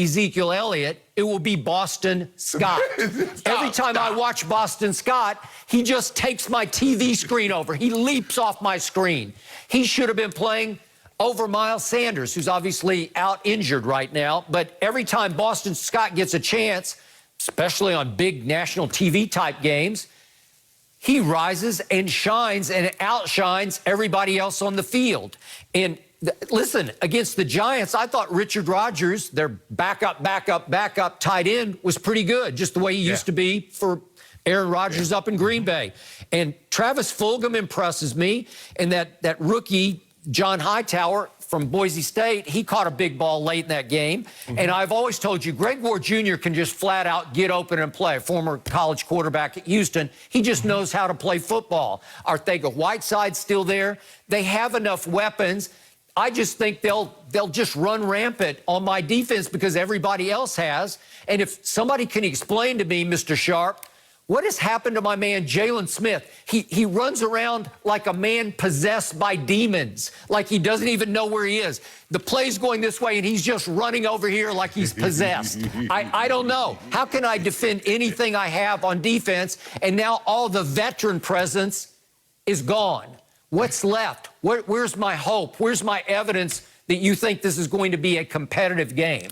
Ezekiel Elliott, it will be Boston Scott. Every time I watch Boston Scott, he just takes my TV screen over. He leaps off my screen. He should have been playing over Miles Sanders, who's obviously out injured right now. But every time Boston Scott gets a chance, especially on big national TV type games, he rises and shines and outshines everybody else on the field. And listen, against the Giants, I thought Richard Rodgers, their backup tight end, was pretty good, just the way he used to be for Aaron Rodgers up in Green Bay. And Travis Fulgham impresses me, and that rookie, John Hightower from Boise State, he caught a big ball late in that game. And I've always told you, Greg Ward Jr. can just flat out get open and play. Former college quarterback at Houston. He just knows how to play football. Arcega-Whiteside's still there. They have enough weapons. I just think they'll just run rampant on my defense because everybody else has. And if somebody can explain to me, Mr. Sharp, what has happened to my man Jalen Smith? He runs around like a man possessed by demons, like he doesn't even know where he is. The play's going this way, and he's just running over here like he's possessed. I don't know. How can I defend anything I have on defense, and now all the veteran presence is gone? What's left? Where's my hope? Where's my evidence that you think this is going to be a competitive game?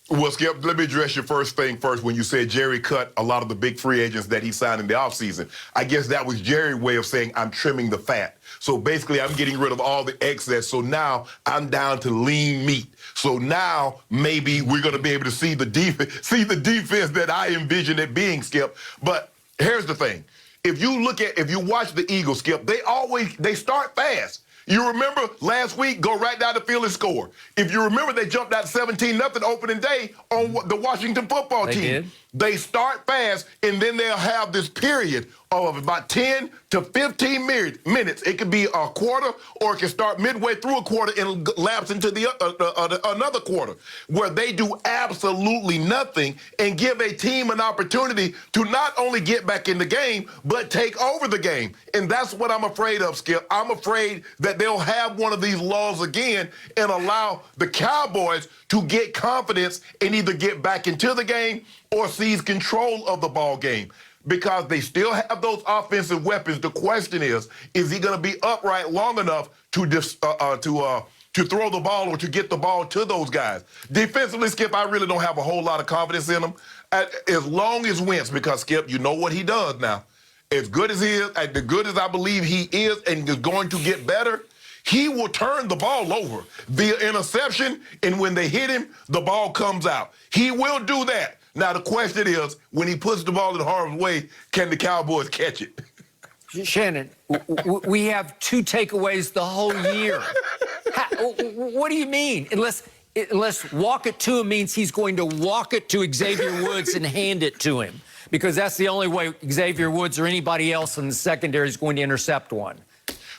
Well, Skip, let me address your first thing first. When you said Jerry cut a lot of the big free agents that he signed in the offseason, I guess that was Jerry's way of saying I'm trimming the fat. So basically, I'm getting rid of all the excess. So now I'm down to lean meat. So now maybe we're going to be able to see the defense that I envision it being, Skip. But here's the thing. If you watch the Eagles, Skip, they start fast. You remember last week, go right down the field and score. If you remember, they jumped out 17-0 opening day on the Washington football team. They start fast, and then they'll have this period of about 10 to 15 minutes. It could be a quarter, or it can start midway through a quarter and lapse into the another quarter, where they do absolutely nothing and give a team an opportunity to not only get back in the game, but take over the game. And that's what I'm afraid of, Skip. I'm afraid that they'll have one of these lulls again and allow the Cowboys to get confidence and either get back into the game or seize control of the ball game, because they still have those offensive weapons. The question is he going to be upright long enough to throw the ball or to get the ball to those guys? Defensively, Skip, I really don't have a whole lot of confidence in them. As long as Wentz, because, Skip, you know what he does now. As good as he is, as good as I believe he is and is going to get better, he will turn the ball over via interception, and when they hit him, the ball comes out. He will do that. Now, the question is, when he puts the ball in harm's way, can the Cowboys catch it? Shannon, we have 2 takeaways the whole year. What do you mean? Unless walk it to him means he's going to walk it to Xavier Woods and hand it to him, because that's the only way Xavier Woods or anybody else in the secondary is going to intercept one.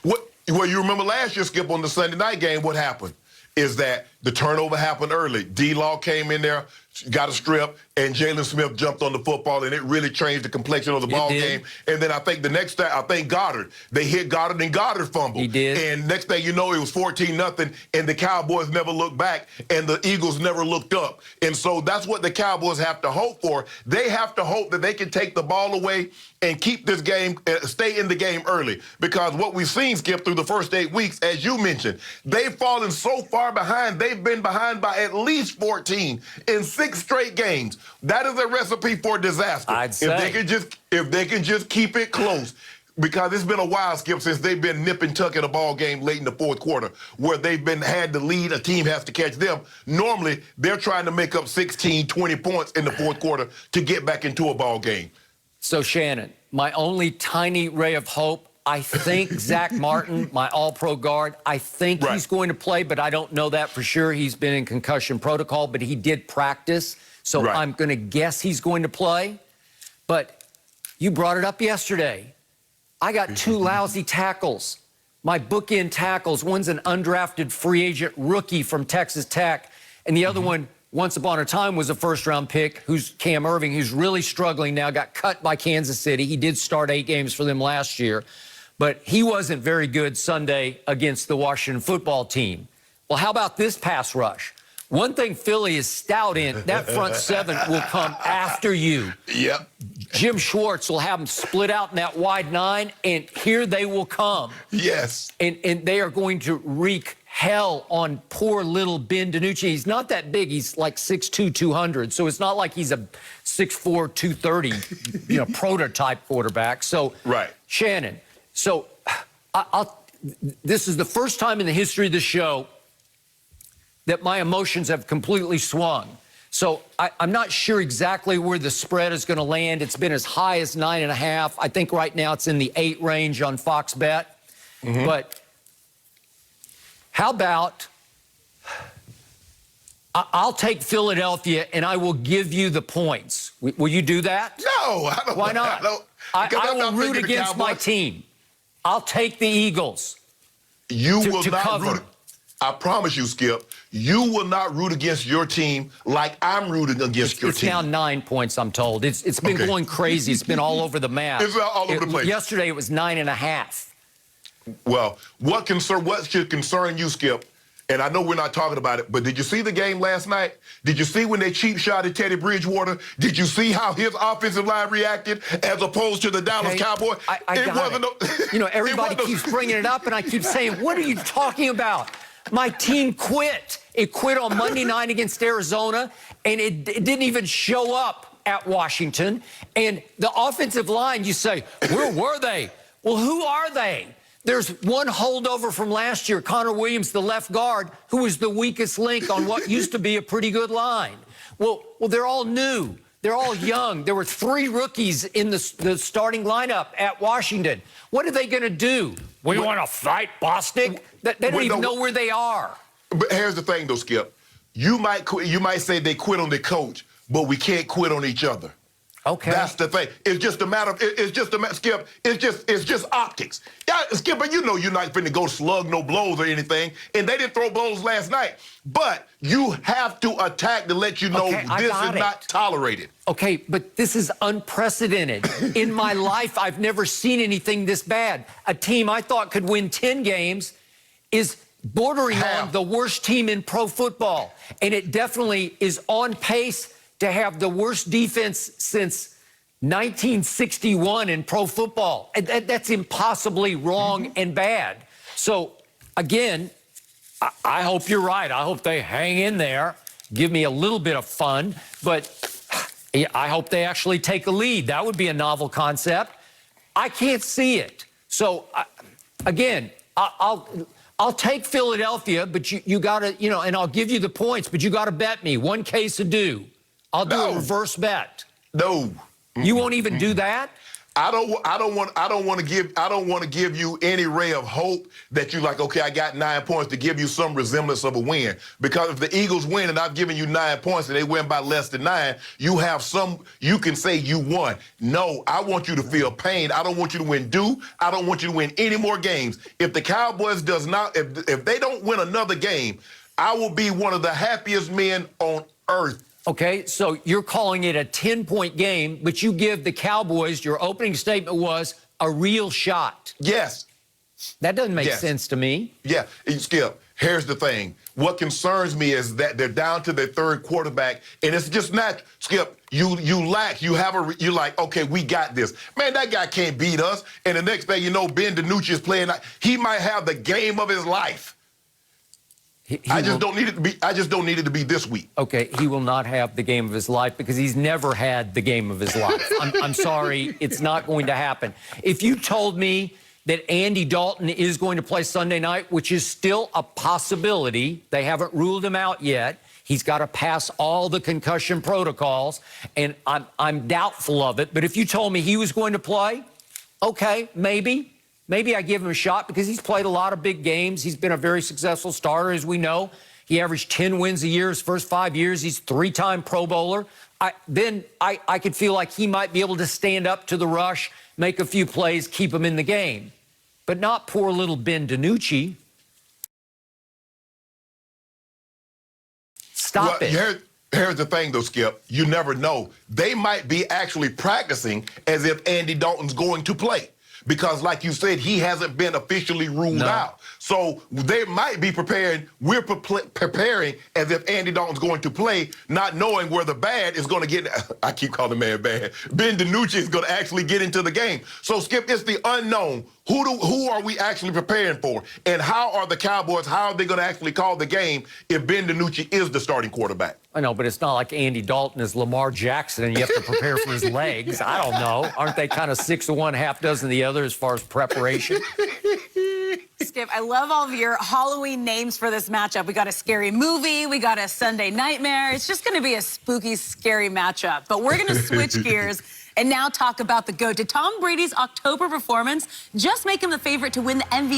Well, you remember last year, Skip, on the Sunday night game, what happened is that the turnover happened early. D-Law came in there, got a strip, and Jalen Smith jumped on the football, and it really changed the complexion of the ball game. And then I think the next time, Goddard. They hit Goddard, and Goddard fumbled. He did. And next thing you know, it was 14-0, and the Cowboys never looked back, and the Eagles never looked up. And so that's what the Cowboys have to hope for. They have to hope that they can take the ball away and keep this game, stay in the game early. Because what we've seen, Skip, through the first 8 weeks, as you mentioned, they've fallen so far behind. They've been behind by at least 14 in 6 straight games. That is a recipe for disaster. I'd say. If they can just keep it close. Because it's been a while, Skip, since they've been nip and tuck in a ball game late in the fourth quarter, where they've had the lead, a team has to catch them. Normally, they're trying to make up 16, 20 points in the fourth quarter to get back into a ball game. So, Shannon, my only tiny ray of hope, I think Zach Martin, my all-pro guard, I think he's going to play, but I don't know that for sure. He's been in concussion protocol, but he did practice, so I'm going to guess he's going to play. But you brought it up yesterday. I got 2 lousy tackles. My bookend tackles, one's an undrafted free agent rookie from Texas Tech, and the other one, once upon a time, was a first-round pick, who's Cam Irving, who's really struggling now, got cut by Kansas City. He did start 8 games for them last year, but he wasn't very good Sunday against the Washington football team. Well, how about this pass rush? One thing Philly is stout in, that front seven will come after you. Yep. Jim Schwartz will have them split out in that wide nine, and here they will come. Yes. And they are going to wreak hell on poor little Ben DiNucci. He's not that big. He's like 6'2", 200. So it's not like he's a 6'4", 230, prototype quarterback. So, right. Shannon, so this is the first time in the history of the show that my emotions have completely swung. So I'm not sure exactly where the spread is going to land. It's been as high as 9.5. I think right now it's in the 8 range on Fox Bet. Mm-hmm. But how about I'll take Philadelphia and I will give you the points. Will you do that? No, I don't. Why not? I will root against my team. I'll take the Eagles. You will not cover. Root. I promise you, Skip, you will not root against your team like I'm rooting against your team. It's now 9 points, I'm told. It's been going crazy. It's been all over the map. It's all over the place. Yesterday it was 9.5. Well, what should concern you, Skip? And I know we're not talking about it, but did you see the game last night? Did you see when they cheap shot at Teddy Bridgewater? Did you see how his offensive line reacted as opposed to the Dallas Cowboys? It wasn't. Everybody keeps bringing it up, and I keep saying, "What are you talking about?" My team quit. It quit on Monday night against Arizona, and it didn't even show up at Washington. And the offensive line, you say, where were they? Well, who are they? There's one holdover from last year, Connor Williams, the left guard, who was the weakest link on what used to be a pretty good line. Well, they're all new. They're all young. There were 3 rookies in the starting lineup at Washington. What are they going to do? We want to fight Bostic? They don't even know where they are. But here's the thing, though, Skip. You might say they quit on their coach, but we can't quit on each other. Okay. That's the thing. It's just a matter of, Skip, it's just optics. Yeah, Skip, but you're not finna go slug no blows or anything, and they didn't throw blows last night. But you have to attack to let you know this is not tolerated. Okay, but this is unprecedented. In my life, I've never seen anything this bad. A team I thought could win 10 games is bordering on the worst team in pro football. And it definitely is on pace to have the worst defense since 1961 in pro football. That's impossibly wrong and bad. So, again, I hope you're right. I hope they hang in there, give me a little bit of fun, but I hope they actually take a lead. That would be a novel concept. I can't see it. So, again, I'll take Philadelphia, but you got to, and I'll give you the points, but you got to bet me 1 case of do. I'll do a reverse bet. No. You won't even do that? I don't want to give you any ray of hope that you like, okay, I got 9 points to give you some resemblance of a win. Because if the Eagles win and I've given you 9 points and they win by less than 9, you can say you won. No, I want you to feel pain. I don't want you to win due. I don't want you to win any more games. If the Cowboys if they don't win another game, I will be one of the happiest men on earth. Okay, so you're calling it a 10-point game, but you give the Cowboys, your opening statement was, a real shot. Yes. That doesn't make sense to me. Yeah, Skip, here's the thing. What concerns me is that they're down to their 3rd quarterback, and it's just not, Skip, you're like, okay, we got this. Man, that guy can't beat us. And the next thing you know, Ben DiNucci is playing. He might have the game of his life. I just don't need it to be this week. Okay, he will not have the game of his life because he's never had the game of his life. I'm sorry, it's not going to happen. If you told me that Andy Dalton is going to play Sunday night, which is still a possibility, they haven't ruled him out yet. He's got to pass all the concussion protocols, and I'm doubtful of it. But if you told me he was going to play, okay, maybe. Maybe I give him a shot because he's played a lot of big games. He's been a very successful starter, as we know. He averaged 10 wins a year his first 5 years. He's 3-time Pro Bowler. Then I could feel like he might be able to stand up to the rush, make a few plays, keep him in the game. But not poor little Ben DiNucci. Stop it. Here's the thing, though, Skip. You never know. They might be actually practicing as if Andy Dalton's going to play. because, like you said, he hasn't been officially ruled out. So they might be preparing. We're preparing as if Andy Dalton's going to play, not knowing where the bad is going to get. I keep calling the man bad. Ben DiNucci is going to actually get into the game. So, Skip, it's the unknown. Who are we actually preparing for? And how are the Cowboys, how are they going to actually call the game if Ben DiNucci is the starting quarterback? I know, but it's not like Andy Dalton is Lamar Jackson and you have to prepare for his legs. I don't know. Aren't they kind of 6 of one, half dozen of the other as far as preparation? Skip, I love all of your Halloween names for this matchup. We got a scary movie. We got a Sunday nightmare. It's just going to be a spooky, scary matchup. But we're going to switch gears and now talk about the GOAT. Did Tom Brady's October performance just make him the favorite to win the MVP?